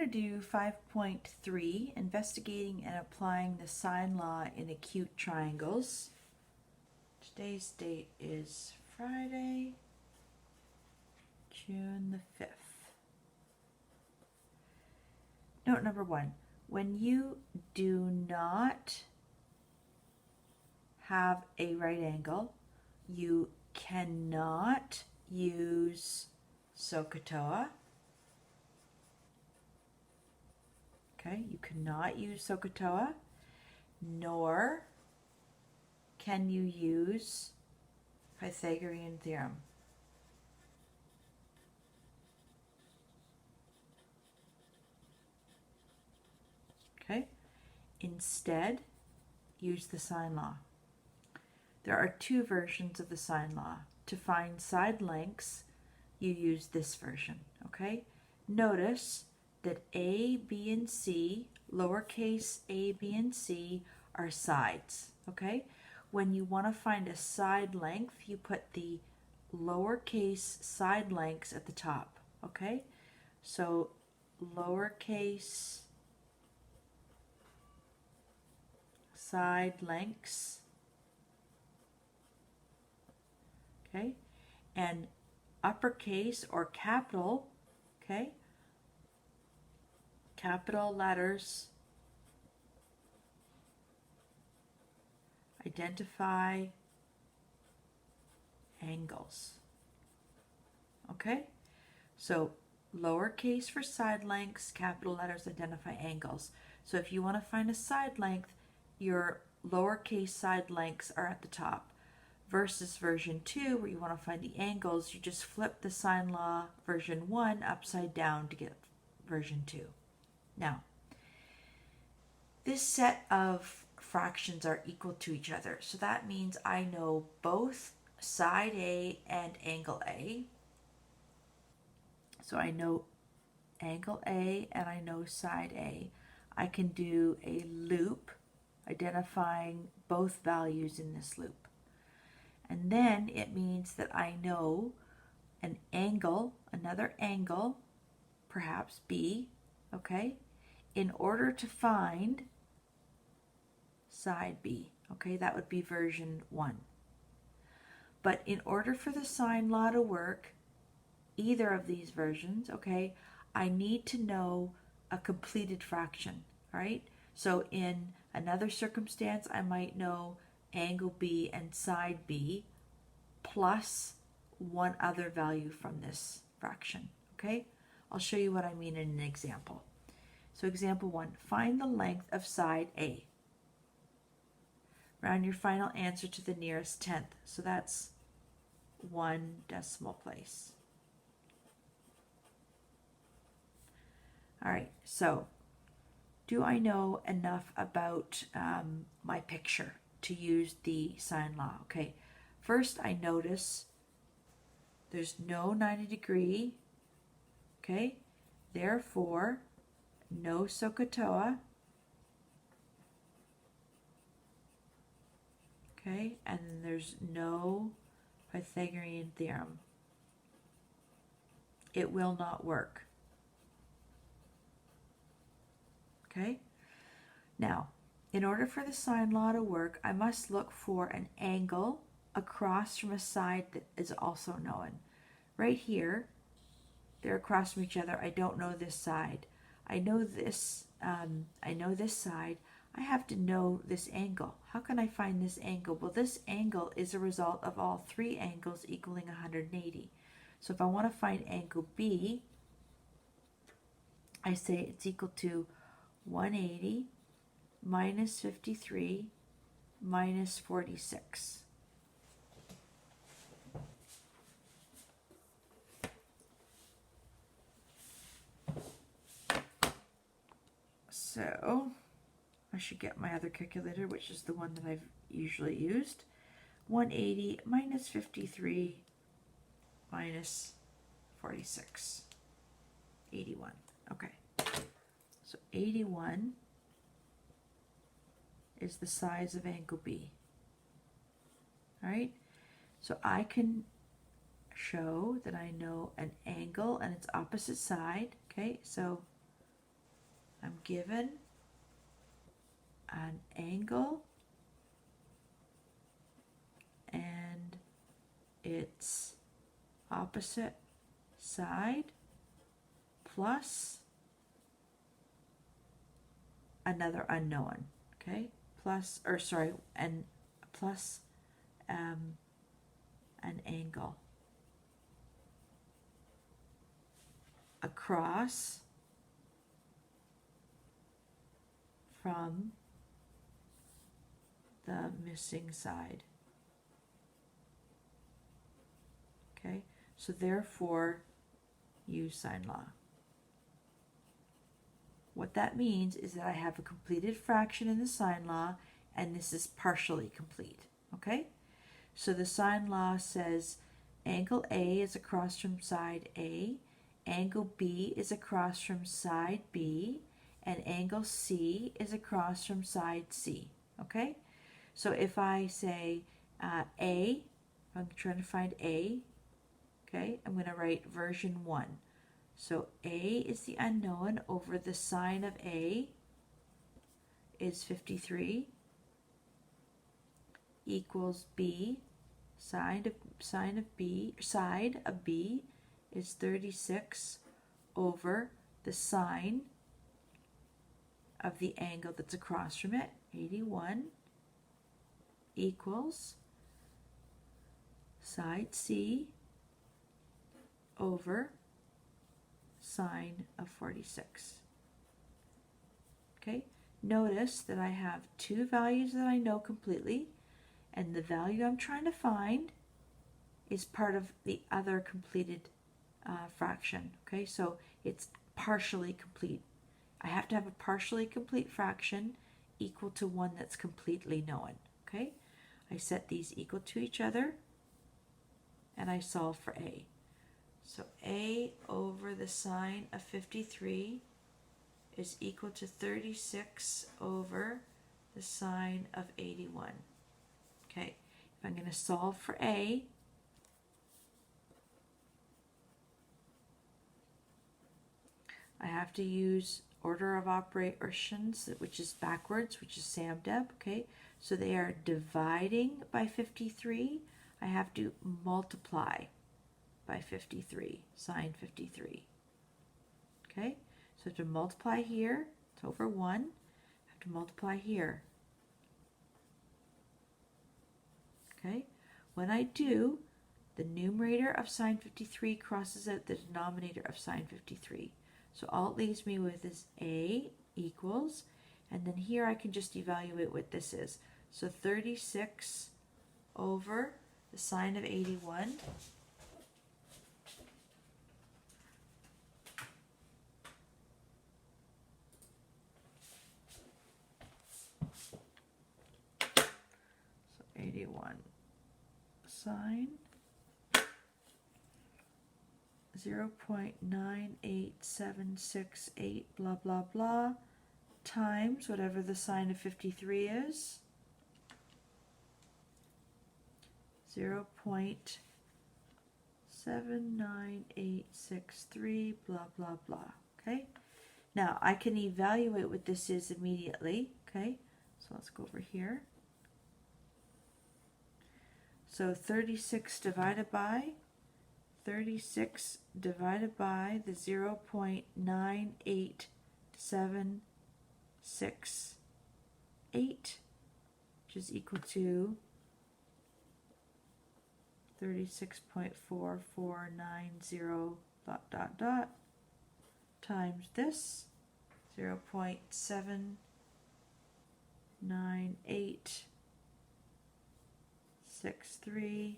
to do 5.3, investigating and applying the sine law in acute triangles. Today's date is Friday, June the 5th. Note number 1, when you do not have a right angle, you cannot use SOHCAHTOA. Okay, you cannot use SOHCAHTOA, nor can you use Pythagorean theorem. Okay, instead, use the sine law. There are two versions of the sine law. To find side lengths, you use this version, okay? Notice that A, B, and C, lowercase a, b, and c, are sides, okay? When you want to find a side length, you put the lowercase side lengths at the top, okay? So lowercase side lengths, okay? And uppercase or capital, okay? Capital letters identify angles. Okay? So lowercase for side lengths, capital letters identify angles. So if you want to find a side length, your lowercase side lengths are at the top. Versus version 2, where you want to find the angles, you just flip the sine law version 1 upside down to get version 2. Now, this set of fractions are equal to each other. So that means I know both side A and angle A. So I know angle A and I know side A. I can do a loop identifying both values in this loop. And then it means that I know an angle, another angle, perhaps B, okay, in order to find side B, okay, that would be version 1. But in order for the sine law to work, either of these versions, okay, I need to know a completed fraction, all right? So in another circumstance, I might know angle B and side B plus one other value from this fraction, okay? I'll show you what I mean in an example. So example 1, find the length of side A. Round your final answer to the nearest tenth. So that's 1 decimal place. All right, so do I know enough about my picture to use the sine law? Okay, first I notice there's no 90 degree, okay? Therefore, no SOHCAHTOA, okay? And there's no Pythagorean theorem. It will not work. Okay? Now, in order for the sine law to work, I must look for an angle across from a side that is also known. Right here, they're across from each other. I don't know this side. I know this side. I have to know this angle. How can I find this angle? Well, this angle is a result of all three angles equaling 180. So if I want to find angle B, I say it's equal to 180 minus 53 minus 46. So I should get my other calculator, which is the one that I've usually used. 180 minus 53 minus 46. 81. Okay. So 81 is the size of angle B. All right? So I can show that I know an angle and its opposite side. Okay? So I'm given an angle and its opposite side plus another unknown, okay? Plus, or sorry, and plus an angle across from the missing side. Okay, so therefore use sine law. What that means is that I have a completed fraction in the sine law, and this is partially complete. Okay, so the sine law says angle A is across from side A, angle B is across from side B, and angle C is across from side C. Okay, so if I say A, I'm trying to find A, okay, I'm going to write version 1. So A is the unknown over the sine of A is 53 equals B, side of B is 36 over the sine of the angle that's across from it, 81, equals side C over sine of 46. Okay, notice that I have two values that I know completely, and the value I'm trying to find is part of the other completed fraction. Okay, so it's partially complete. I have to have a partially complete fraction equal to one that's completely known. Okay, I set these equal to each other and I solve for A. So A over the sine of 53 is equal to 36 over the sine of 81. Okay, if I'm going to solve for A, I have to use order of operations, which is backwards, which is SAMDEB. Okay, so they are dividing by 53. I have to multiply by 53, sine 53. Okay, so to multiply here, it's over 1. I have to multiply here. Okay, when I do, the numerator of sine 53 crosses out the denominator of sine 53. So all it leaves me with is A equals, and then here I can just evaluate what this is. So 36 over the sine of 81 sine 0.98768 blah blah blah times whatever the sine of 53 is, 0.79863 blah blah blah. Okay, now I can evaluate what this is immediately. Okay, so let's go over here. So 36 divided by the 0.98768, which is equal to 36.4490 ... times this 0.79863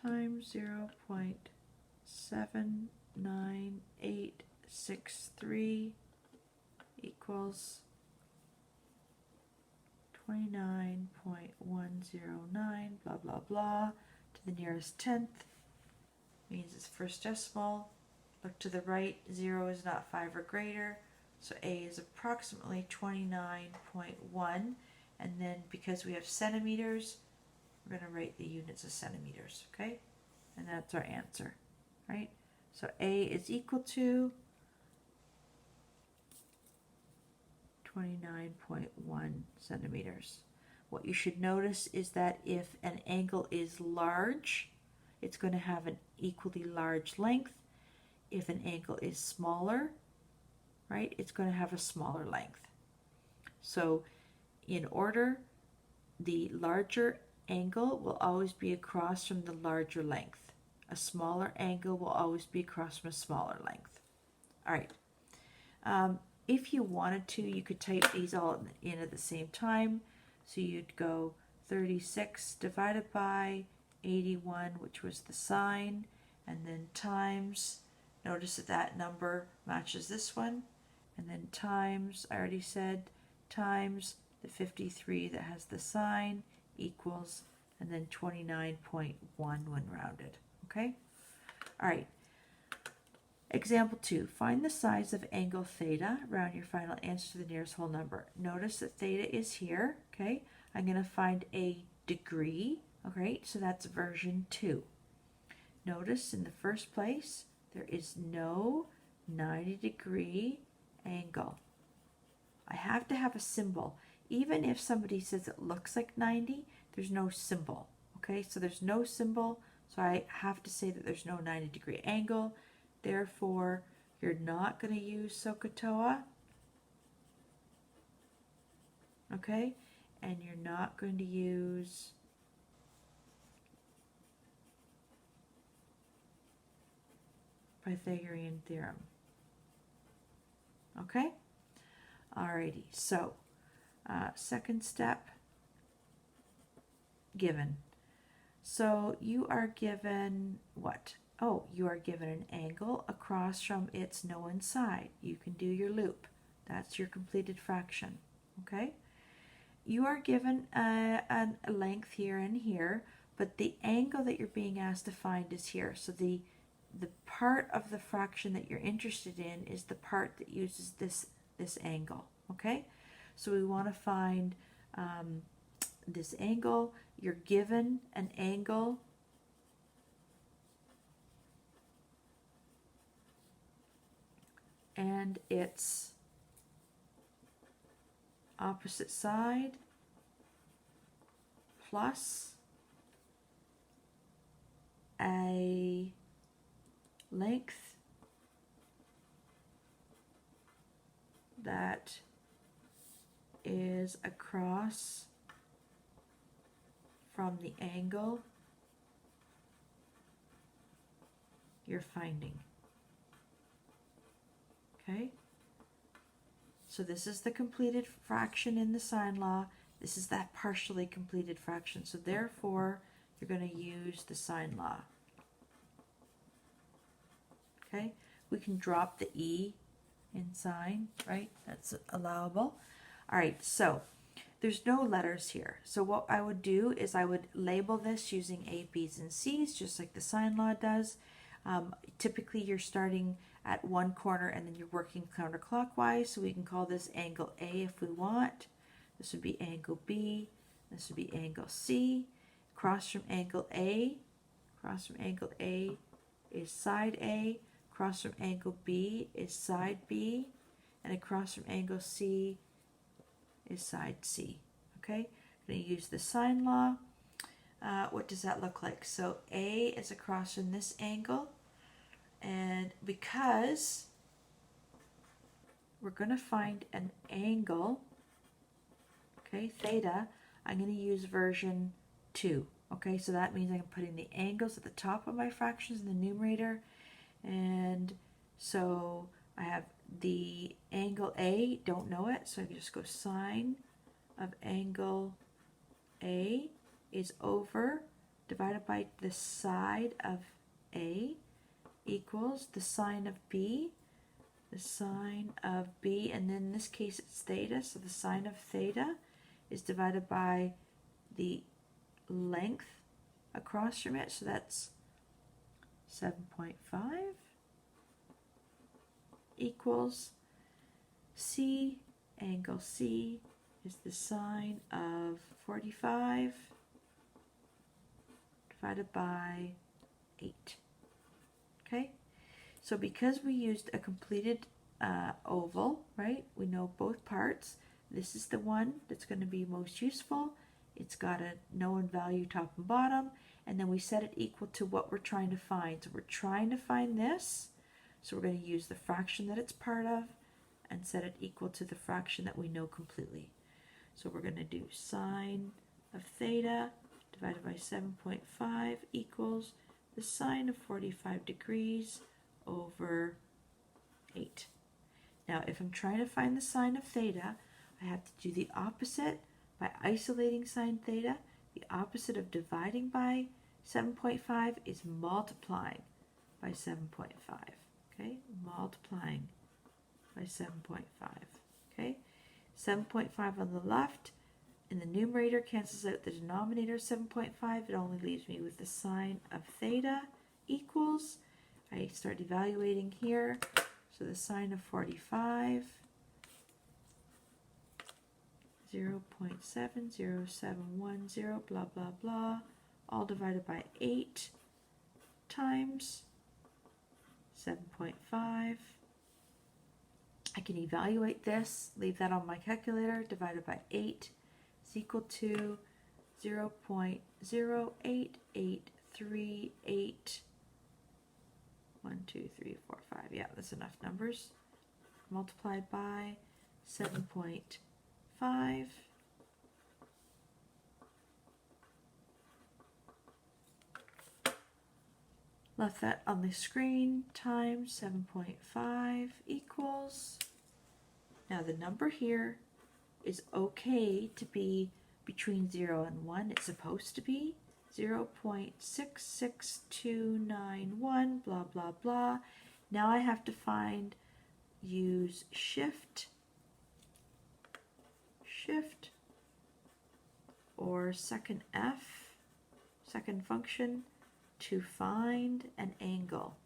times 0.79863 equals 29.109 blah blah blah to the nearest tenth. Means it's first decimal. Look to the right, 0 is not 5 or greater, so A is approximately 29.1, and then because we have centimeters, we're going to write the units as centimeters, okay? And that's our answer, right? So A is equal to 29.1 centimeters. What you should notice is that if an angle is large, it's going to have an equally large length. If an angle is smaller, right, it's going to have a smaller length. So in order, the larger angle will always be across from the larger length. A smaller angle will always be across from a smaller length. All right. If you wanted to, you could type these all in at the same time. So you'd go 36 divided by 81, which was the sine, and then times, notice that that number matches this one, and then times, I already said, times the 53 that has the sine equals, and then 29.1 when rounded, okay? All right. Example 2, find the size of angle theta. Round your final answer to the nearest whole number. Notice that theta is here, okay? I'm going to find a degree, okay? So that's version 2. Notice in the first place, there is no 90-degree angle. I have to have a symbol. Even if somebody says it looks like 90, there's no symbol, okay? So there's no symbol, so I have to say that there's no 90-degree angle. Therefore, you're not going to use SOHCAHTOA, okay? And you're not going to use Pythagorean theorem, okay? Alrighty, so second step, given. So you are given what? Oh, you are given an angle across from its known side. You can do your loop. That's your completed fraction, okay? You are given a length here and here, but the angle that you're being asked to find is here. So the part of the fraction that you're interested in is the part that uses this angle, okay? So we want to find this angle. You're given an angle and its opposite side plus a length that is across from the angle you're finding. Okay? So this is the completed fraction in the sine law. This is that partially completed fraction. So therefore, you're going to use the sine law. Okay? We can drop the E in sine, right? That's allowable. All right, so there's no letters here. So what I would do is I would label this using A, B's, and C's, just like the sine law does. Typically, you're starting at one corner and then you're working counterclockwise. So we can call this angle A if we want. This would be angle B. This would be angle C. Across from angle A is side A. Across from angle B is side B. And across from angle C is side C. Okay, I'm going to use the sine law. What does that look like? So A is across from this angle, and because we're going to find an angle, okay, theta, I'm going to use version 2. Okay, so that means I'm putting the angles at the top of my fractions in the numerator, and so I have the angle A, don't know it, so I can just go sine of angle A is over, divided by the side of A, equals the sine of B, and then in this case it's theta, so the sine of theta is divided by the length across from it, so that's 7.5 equals C, angle C is the sine of 45 divided by 8. Okay, So because we used a completed oval, right, we know both parts. This is the one that's going to be most useful. It's got a known value top and bottom, and then we set it equal to what we're trying to find. So we're trying to find this, so we're going to use the fraction that it's part of and set it equal to the fraction that we know completely. So we're going to do sine of theta divided by 7.5 equals the sine of 45 degrees over 8. Now, if I'm trying to find the sine of theta, I have to do the opposite by isolating sine theta. The opposite of dividing by 7.5 is multiplying by 7.5. Okay, multiplying by 7.5. Okay, 7.5 on the left, and the numerator cancels out the denominator of 7.5. It only leaves me with the sine of theta equals, I start evaluating here, so the sine of 45, 0.70710, blah, blah, blah, all divided by 8 times 7.5. I can evaluate this, leave that on my calculator, divided by 8 is equal to 0.08838. 1, 2, 3, 4, 5. Yeah, that's enough numbers. Multiplied by 7.5. Left that on the screen, times 7.5 equals, now the number here is okay to be between 0 and 1. It's supposed to be 0.66291, blah, blah, blah. Now I have to use shift or second function to find an angle.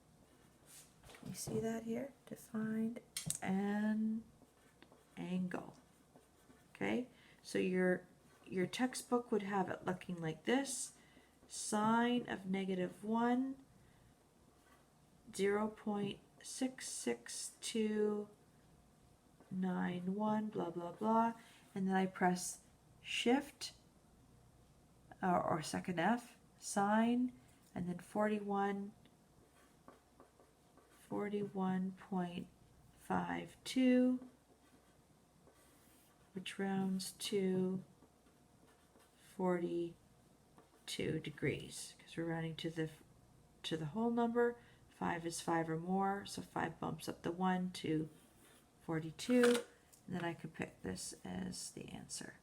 Can you see that here? To find an angle. Okay, so your textbook would have it looking like this: sine of -1, 0.66291, blah, blah, blah, and then I press shift or second F, sine, and then 41.52, which rounds to 42 degrees, because we're rounding to the whole number. 5 is 5 or more, so 5 bumps up the 1 to 42, and then I can pick this as the answer.